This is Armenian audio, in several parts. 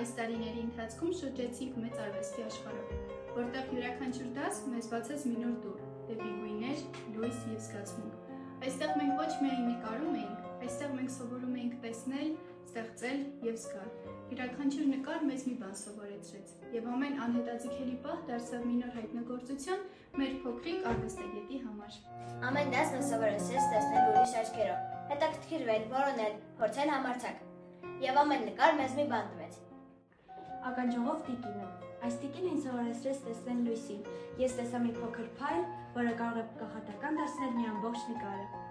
այս տարիների ընթացքում շրջեցինք մեծ արվեստի աշխարհով, որտեղ յուրաքանչյուր դաս մեզ բացեց մի նոր դուռ, դեպի գույներ, լույս և զգացմունք։ Այստեղ մենք ոչ միայն նկարում էինք, այստեղ մենք սովորում էինք տեսնել, ստեղծել և զգալ։ Յուրաքանչյուր նկար մեզ մի բան սովորեցրեց, և ամեն անհետաձգելի պահ դարձավ մի նոր հայտնագործություն մեր փոքրիկ արվեստագետի համար։ Ամեն դաս մեզ սովորեցրեց տեսնել ուրիշ աչքերով, հետաքրքրվել, որոնել, փորձել համարձակ։ Եվ ամեն նկար մեզ մի բան տվեց։ Ականջողով տիկինը։ Այս տիկին ինձ սովորեցրեց տեսնել լույսին։ Ես տեսա մի փոքր փայլ, որը կարող է կախարդական դարձնել մի ամբողջ նկարը։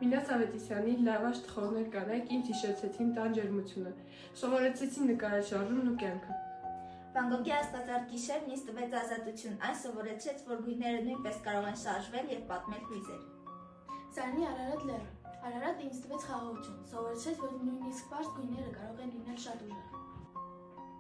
Մինաս Ավետիսյանի լավաշ թխողներ կանայք ինձ հիշեցեցին տան ջերմությունը, սովորեցրեցին նկարաշարժումն ու կյանքը։ Վան Գոգի աստվածարդ գիշերն ինձ տվեց ազատություն, այն սովորեցրեց, որ գույները նույնպես կարող են շարժվել և պատմել հույզեր։ Սարյանի Արարատ լեռը։ Արարատը ինձ տվեց խաղաղություն, սովորեցրեց, որ նույնիսկ պարզ գույները կարող են լինել շատ ուժեղ։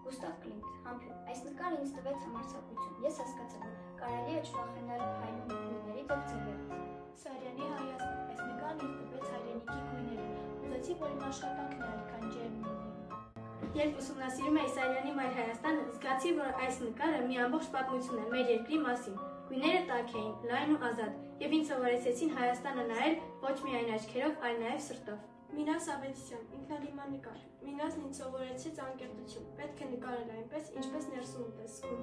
Գուստավ Կլիմտ, համբույր, այս նկարը ինձ տվեց համարձակություն, ես հասկացա, որ կարելի է չվախենալ փայլուն գույներից և ձևերից։ Սարյանի Հայաստան, այս նկարն ինձ տվեց հայրենիքի գույները, ուզեցի, որ իմ աշխատանքն է այդքան ջերմ լինի։ Երբ ուսումնասիրում էի Սարյանի Մայր Հայաստանը, զգացի, որ այս նկարը մի ամբողջ պատմություն է մեր երկրի մասին։ Գույները տաք էին, լայն ու ազատ, և ինձ սովորեցրեցին Հայաստանը նայել ոչ միայն աչքերով, այլ նաև սրտով։ Մինաս Ավետիսյան, ինքնադիմանկար։ Մինասն ինձ սովորեցրեց անկեղծություն, պետք է նկարել այնպես, ինչպես ներսում ուտես զգում։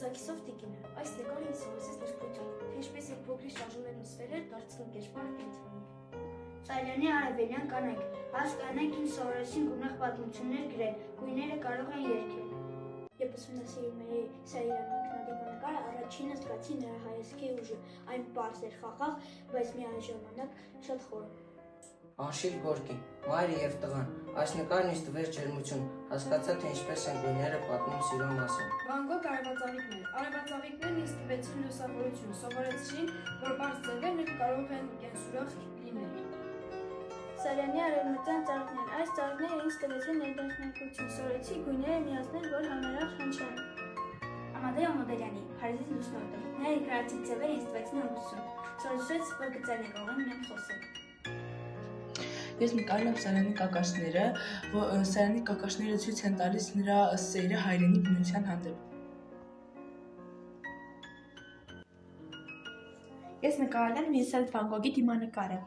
Զաքիսով տիկինը, այս նկարը ինձ սովորեցրեց դժգոհություն, թե ինչպես եւ փոքրիկ շարժումներն ու սֆերեր դարձնում կերպար կենտրոնի։ Սարյանի արևելյան կանայք, այս կանայք ինձ սովորեցին գունեղ պատմություններ գրել, գույները կարող են երգել։ Երբ ուսումնասիրում էի Սարյանի ինքնադիմանկարը, առաջինը զգացի նրա հայացքի ուժը, այն պարզ էր, խաղաղ, բայց միաժամանակ շատ խոր։ Անշիլ Գորկի, մայրը և տղան, այս նկարն ինձ տվեց ջերմություն, հասկացա, թե ինչպես են գույները պատմում սիրո մասին։ Վան Գոգ արևածաղիկներ։ Արևածաղիկներն ինձ տվեցին լուսավորություն, սովորեցրին, որ բարձ ձևերն կարող են կենսուրախ լինել։ Սարյանի արևմտյան ծաղիկներ, այս ծաղիկները ինձ տվեցին ներդաշնակություն, սովորեցի գույները միացնել, որ անարախ հնչեն։ Ամադեո Մոդելյանի, Փարիզից լուսնոտը, նրա երկարացիկ ձևերը ինձ տվեցին հանգստություն, սովորեցրեց, որ գծերն կարող են մենք խոսել։ Ես նկարել եմ Սարյանի կակաշները, Սարյանի կակաշները ցույց են տալիս նրա սերը հայրենի բնության հանդեպ։ Ես նկարել եմ Վինսենտ վան Գոգի դիմանկարը։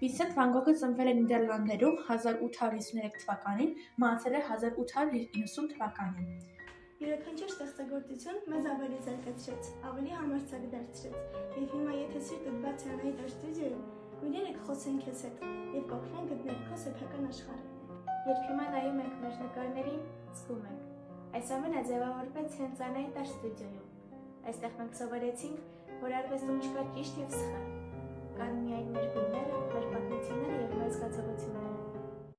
Վինսենտ վան Գոգը ծնվել է Նիդերլանդներում 1853 թվականին, մահացել է 1890 թվականին։ Յուրաքանչյուր ստեղծագործություն մեզ ավելի զարգացրեց, ավելի համարձակ դարձրեց, և հիմա եթե սիրտդ բաց է անայդ our ստուդիոյում, գույները կխոսեն քեզ հետ և կօգնեն գտնել քո սեփական աշխարհը։ Երբ հիմա նայում ենք մեր նկարներին, զգում ենք։ Այս ամենը ձևավորվեց հենց անայդ our ստուդիոյում։ Այստեղ մենք սովորեցինք, որ արվեստում չկա ճիշտ և սխալ, կան միայն մեր